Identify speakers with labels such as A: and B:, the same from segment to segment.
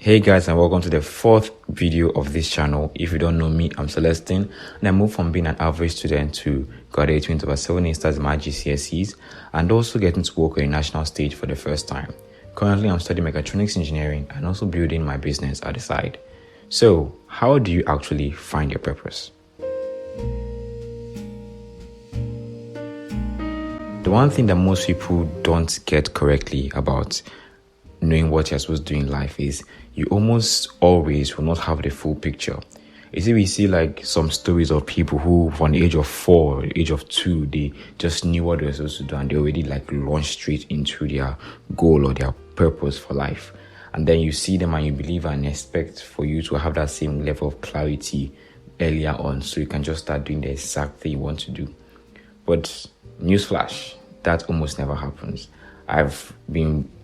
A: Hey guys, and welcome to the fourth video of this channel. If you don't know me, I'm Celestine, and I moved from being an average student to graduating with over 7 stars in my IGCSEs and also getting to work on a national stage for the first time. Currently, I'm studying mechatronics engineering and also building my business at the side. So, how do you actually find your purpose? The one thing that most people don't get correctly about knowing what you're supposed to do in life is you almost always will not have the full picture. You see, we see like some stories of people who from the age of 4 or the age of 2, they just knew what they were supposed to do and they already like launched straight into their goal or their purpose for life. And then you see them and you believe and expect for you to have that same level of clarity earlier on so you can just start doing the exact thing you want to do. But newsflash, that almost never happens.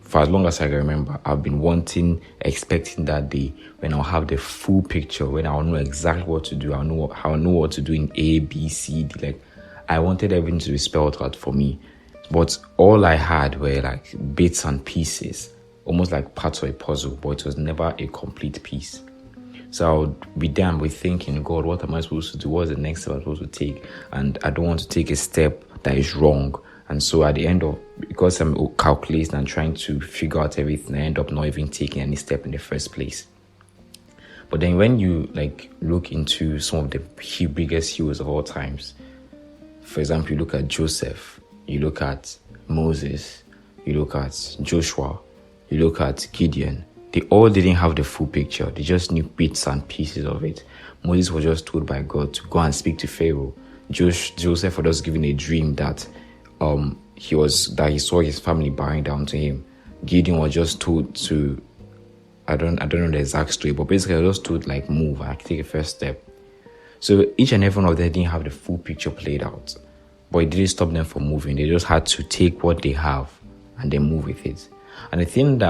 A: For as long as I can remember, I've been expecting that day when I'll have the full picture, when I'll know exactly what to do. I'll know what to do in A, B, C, D. Like, I wanted everything to be spelled out for me. But all I had were like bits and pieces, almost like parts of a puzzle, but it was never a complete piece. So I would be damned with thinking, God, what am I supposed to do? What's the next step I'm supposed to take? And I don't want to take a step that is wrong. And so at the end of, because I'm calculating and trying to figure out everything, I end up not even taking any step in the first place. But then when you like look into some of the biggest heroes of all times, for example, you look at Joseph, you look at Moses, you look at Joshua, you look at Gideon, they all didn't have the full picture. They just knew bits and pieces of it. Moses was just told by God to go and speak to Pharaoh. Joseph was just given a dream that he saw his family bowing down to him. Gideon was just told to, I don't know the exact story, but basically I was just told like move, I take a first step. So each and every one of them didn't have the full picture played out, but it didn't stop them from moving. They just had to take what they have and then move with it. And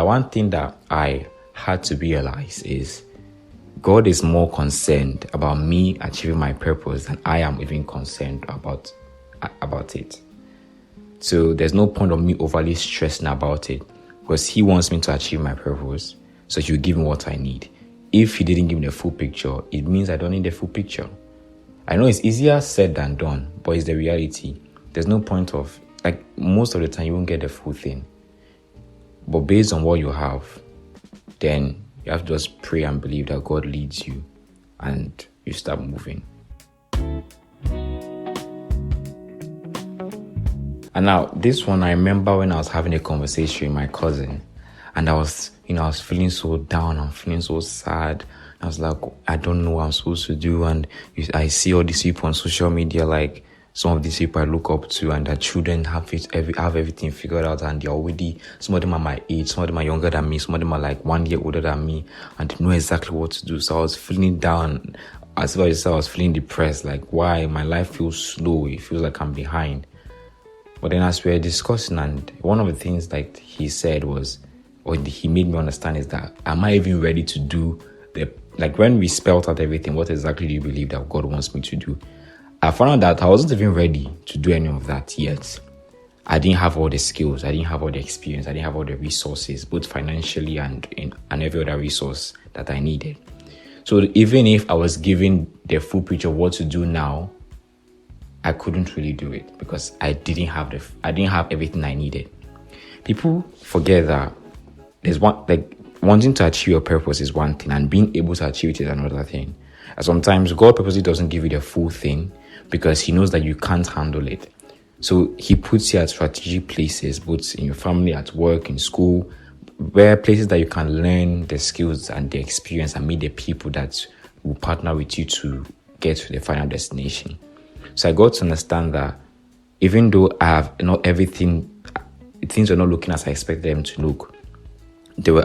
A: one thing that I had to realize is God is more concerned about me achieving my purpose than I am even concerned about it. So there's no point of me overly stressing about it because he wants me to achieve my purpose. So he'll give me what I need. If he didn't give me the full picture, it means I don't need the full picture. I know it's easier said than done, but it's the reality. There's no point of, like most of the time you won't get the full thing. But based on what you have, then you have to just pray and believe that God leads you and you start moving. And now, this one, I remember when I was having a conversation with my cousin, and I was feeling so down, I'm feeling so sad. I was like, I don't know what I'm supposed to do. And I see all these people on social media, like some of these people I look up to, and their children have everything figured out, and they're already, some of them are my age, some of them are younger than me, some of them are like 1 year older than me, and they know exactly what to do. So I was feeling down, as well as I was feeling depressed, like why my life feels slow, it feels like I'm behind. But then as we were discussing, and one of the things like he said was, or he made me understand is that, am I even ready to do like when we spelled out everything, what exactly do you believe that God wants me to do? I found out that I wasn't even ready to do any of that yet. I didn't have all the skills, I didn't have all the experience, I didn't have all the resources, both financially and every other resource that I needed. So even if I was given the full picture of what to do now, I couldn't really do it because I didn't have everything I needed. People forget that there's wanting to achieve your purpose is one thing and being able to achieve it is another thing. And sometimes God purposely doesn't give you the full thing because he knows that you can't handle it. So he puts you at strategic places, both in your family, at work, in school, where places that you can learn the skills and the experience and meet the people that will partner with you to get to the final destination. So I got to understand that even though I have not everything, things are not looking as I expected them to look,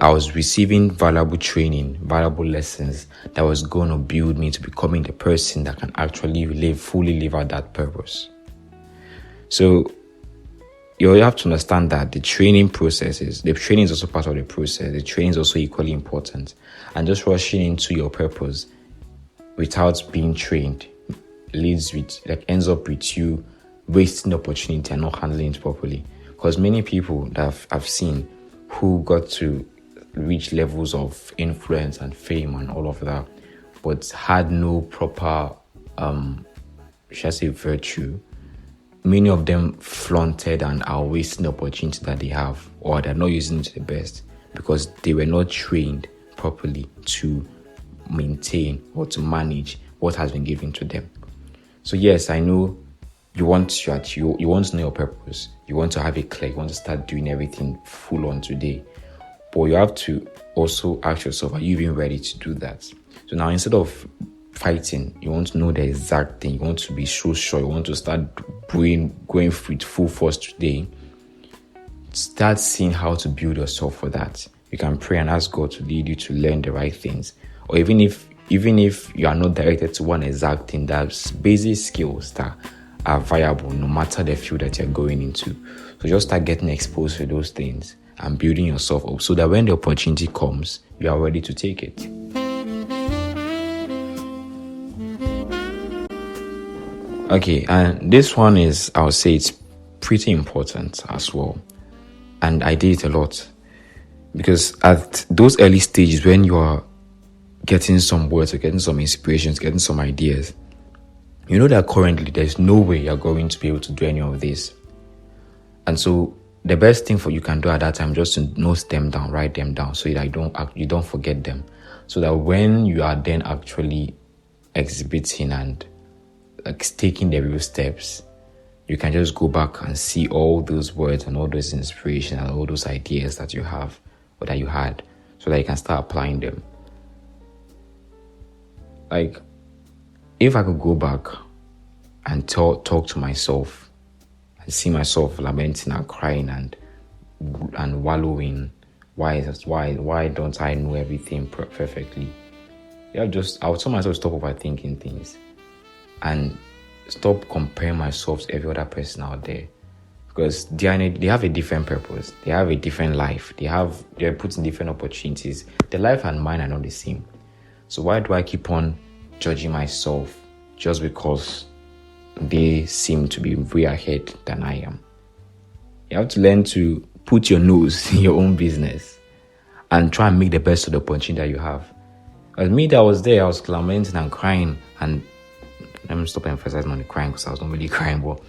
A: I was receiving valuable training, valuable lessons that was going to build me to becoming the person that can actually fully live out that purpose. So you have to understand that the training is also part of the process. The training is also equally important. And just rushing into your purpose without being trained ends up with you wasting the opportunity and not handling it properly. Because many people that I've seen who got to reach levels of influence and fame and all of that, but had no proper, shall I say, virtue. Many of them flaunted and are wasting the opportunity that they have, or they're not using it to the best because they were not trained properly to maintain or to manage what has been given to them. So yes, I know you want to know your purpose. You want to have it clear. You want to start doing everything full on today. But you have to also ask yourself, are you even ready to do that? So now, instead of fighting, you want to know the exact thing. You want to be so sure. You want to start going with full force today. Start seeing how to build yourself for that. You can pray and ask God to lead you to learn the right things. Or even if you are not directed to one exact thing, there's basic skills that are viable no matter the field that you're going into. So just start getting exposed to those things and building yourself up so that when the opportunity comes, you are ready to take it. Okay, and this one is, I would say it's pretty important as well. And I did it a lot. Because at those early stages when you are getting some words or getting some inspirations, getting some ideas, you know that currently there's no way you're going to be able to do any of this. And so the best thing for you can do at that time just to note them down, write them down so that you don't forget them. So that when you are then actually exhibiting and taking the real steps, you can just go back and see all those words and all those inspirations and all those ideas that you have or that you had, so that you can start applying them. Like, if I could go back and talk to myself and see myself lamenting and crying and wallowing, why don't I know everything perfectly? I would tell myself stop overthinking things and stop comparing myself to every other person out there, because they have a different purpose, they have a different life, they're put in different opportunities. Their life and mine are not the same. So why do I keep on judging myself just because they seem to be way ahead than I am? You have to learn to put your nose in your own business and try and make the best of the opportunity that you have. As me that was there, I was lamenting and crying, and let me stop emphasizing on the crying because I was not really crying, but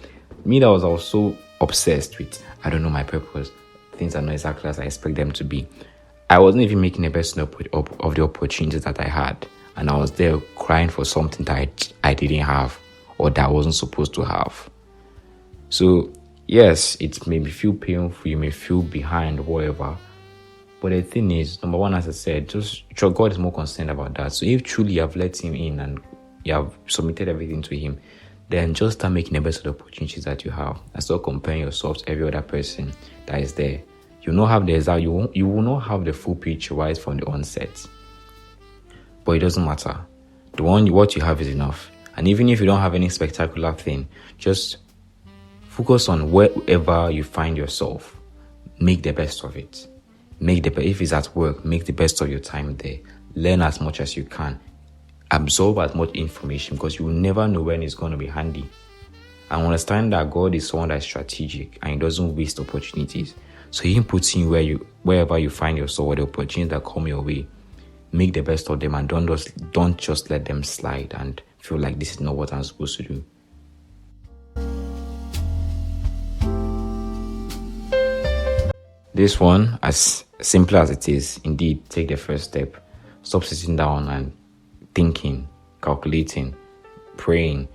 A: me that was also obsessed with, I don't know my purpose, things are not exactly as I expect them to be. I wasn't even making the best of the opportunities that I had, and I was there crying for something that I didn't have or that I wasn't supposed to have. So yes, it may feel painful, you may feel behind, whatever. But the thing is, number one, as I said, just God is more concerned about that. So if truly you have let him in and you have submitted everything to him, then just start making the best of the opportunities that you have and start comparing yourself to every other person that is there. You will not have you will not have the full picture right from the onset. But it doesn't matter. What you have is enough. And even if you don't have any spectacular thing, just focus on wherever you find yourself. Make the best of it. If it's at work, make the best of your time there. Learn as much as you can. Absorb as much information, because you will never know when it's going to be handy. And understand that God is someone that is strategic and he doesn't waste opportunities. So he puts you wherever you find yourself, or the opportunities that come your way. Make the best of them and don't just let them slide and feel like this is not what I'm supposed to do. This one, as simple as it is, indeed, take the first step. Stop sitting down and thinking, calculating, praying,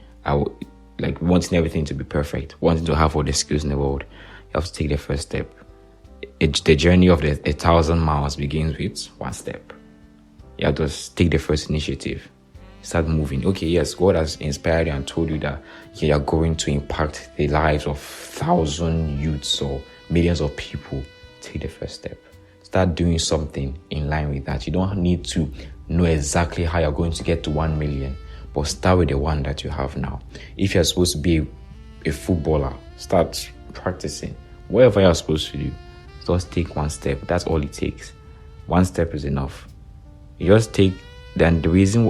A: wanting everything to be perfect, wanting to have all the skills in the world. You have to take the first step. The journey of 1,000 miles begins with one step. You have to take the first initiative. Start moving. Okay, yes, God has inspired you and told you that you are going to impact the lives of 1,000 youths or millions of people. Take the first step. Start doing something in line with that. You don't need to know exactly how you're going to get to 1 million, but start with the one that you have now. If you're supposed to be a footballer, start practicing. Whatever you're supposed to do, just take one step. That's all it takes. One step is enough. You just take, then looking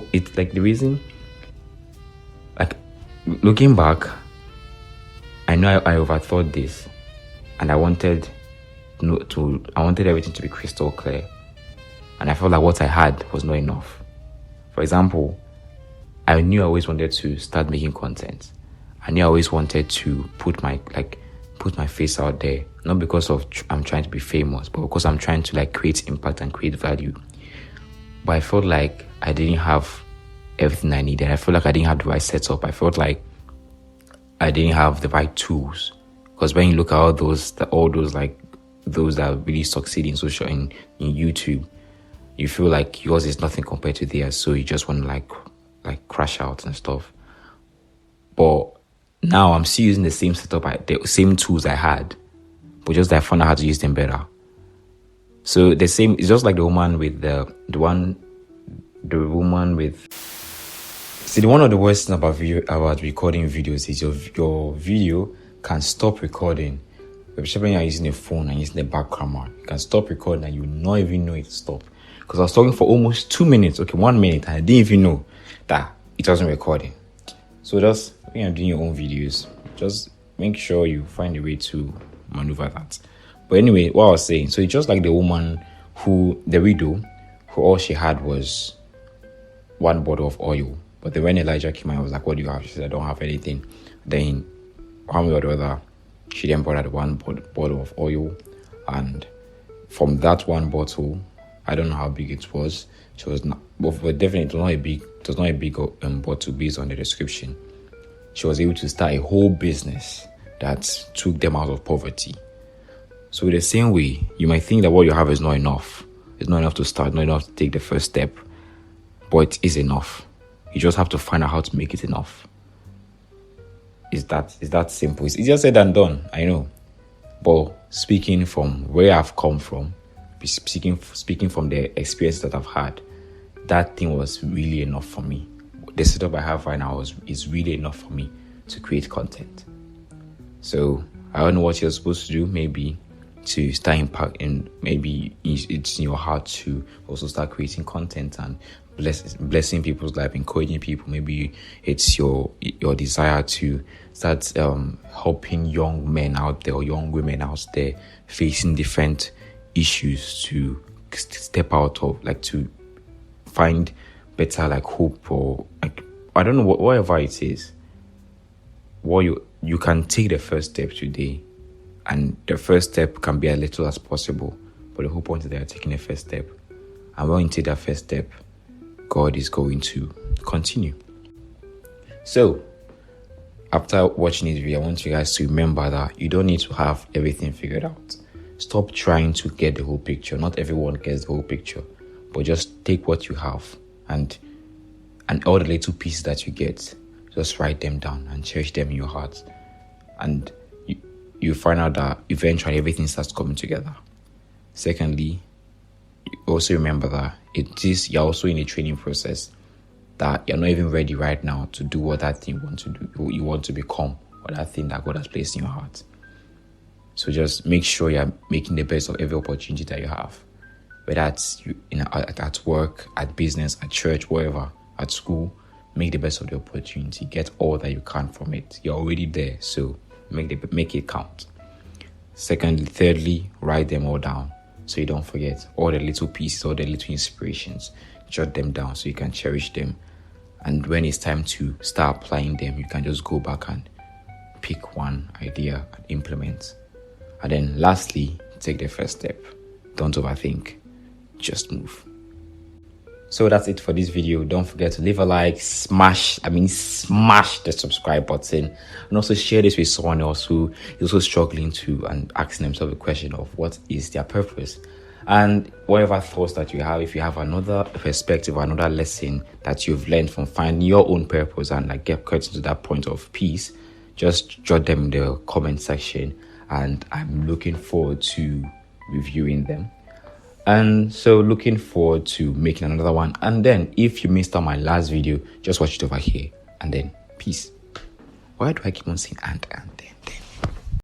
A: back, I know I overthought this, and I wanted everything to be crystal clear. and I felt like what I had was not enough. For example, I knew I always wanted to start making content. I knew I always wanted to put my face out there, not because of I'm trying to be famous, but because I'm trying to create impact and create value. But I felt like I didn't have everything I needed. I felt like I didn't have the right setup. I felt like I didn't have the right tools. Because when you look at all those that really succeed in in YouTube, you feel like yours is nothing compared to theirs. So you just want to crash out and stuff. But now I'm still using the same setup, the same tools I had, but just that I found out how to use them better. So it's just like the woman with one of the worst things about recording videos is your video can stop recording. Especially when you're using a phone and using the back camera, you can stop recording and you not even know it stopped. Because I was talking for almost 2 minutes, 1 minute, and I didn't even know that it wasn't recording. So just when you're doing your own videos, just make sure you find a way to maneuver that. But anyway, what I was saying, so it's just like the woman the widow, who all she had was one bottle of oil. But then when Elijah came out, I was like, what do you have? She said, I don't have anything. Then one way or the other, she then brought out one bottle of oil. And from that one bottle, I don't know how big it was. She was not, but definitely it was not a big bottle based on the description. She was able to start a whole business that took them out of poverty. So in the same way, you might think that what you have is not enough. It's not enough to start, not enough to take the first step. But it is enough. You just have to find out how to make it enough. It's that simple. It's easier said than done, I know. But speaking from where I've come from, speaking from the experience that I've had, that thing was really enough for me. The setup I have right now is really enough for me to create content. So I don't know what you're supposed to do. Maybe to start impact, and maybe it's in your heart to also start creating content and blessing people's life, encouraging people. Maybe it's your desire to start helping young men out there or young women out there facing different issues to step out of, to find better hope, or I don't know, whatever it is. What you can take the first step today, and the first step can be as little as possible, but the whole point is that you're taking the first step, and when you take that first step, God is going to continue. So after watching this video, I want you guys to remember that you don't need to have everything figured out. Stop trying to get the whole picture. Not everyone gets the whole picture, but just take what you have and all the little pieces that you get, just write them down and cherish them in your heart. And you find out that eventually everything starts coming together. Secondly, you also remember that you're also in a training process, that you're not even ready right now to do what that thing you want to do, you want to become, or that thing that God has placed in your heart. So just make sure you're making the best of every opportunity that you have, whether it's at work, at business, at church, wherever, at school. Make the best of the opportunity. Get all that you can from it. You're already there, so make it count. Thirdly, write them all down so you don't forget all the little pieces, all the little inspirations. Jot them down so you can cherish them. And when it's time to start applying them, you can just go back and pick one idea and implement. And then lastly, take the first step. Don't overthink. Just move. So that's it for this video. Don't forget to leave a like, smash the subscribe button, and also share this with someone else who is also struggling to and asking themselves the question of what is their purpose. And whatever thoughts that you have, if you have another perspective, another lesson that you've learned from finding your own purpose and getting to that point of peace, just jot them in the comment section, and I'm looking forward to reviewing them. And so looking forward to making another one. And then if you missed out my last video, just watch it over here. And then peace. Why do I keep on saying and then?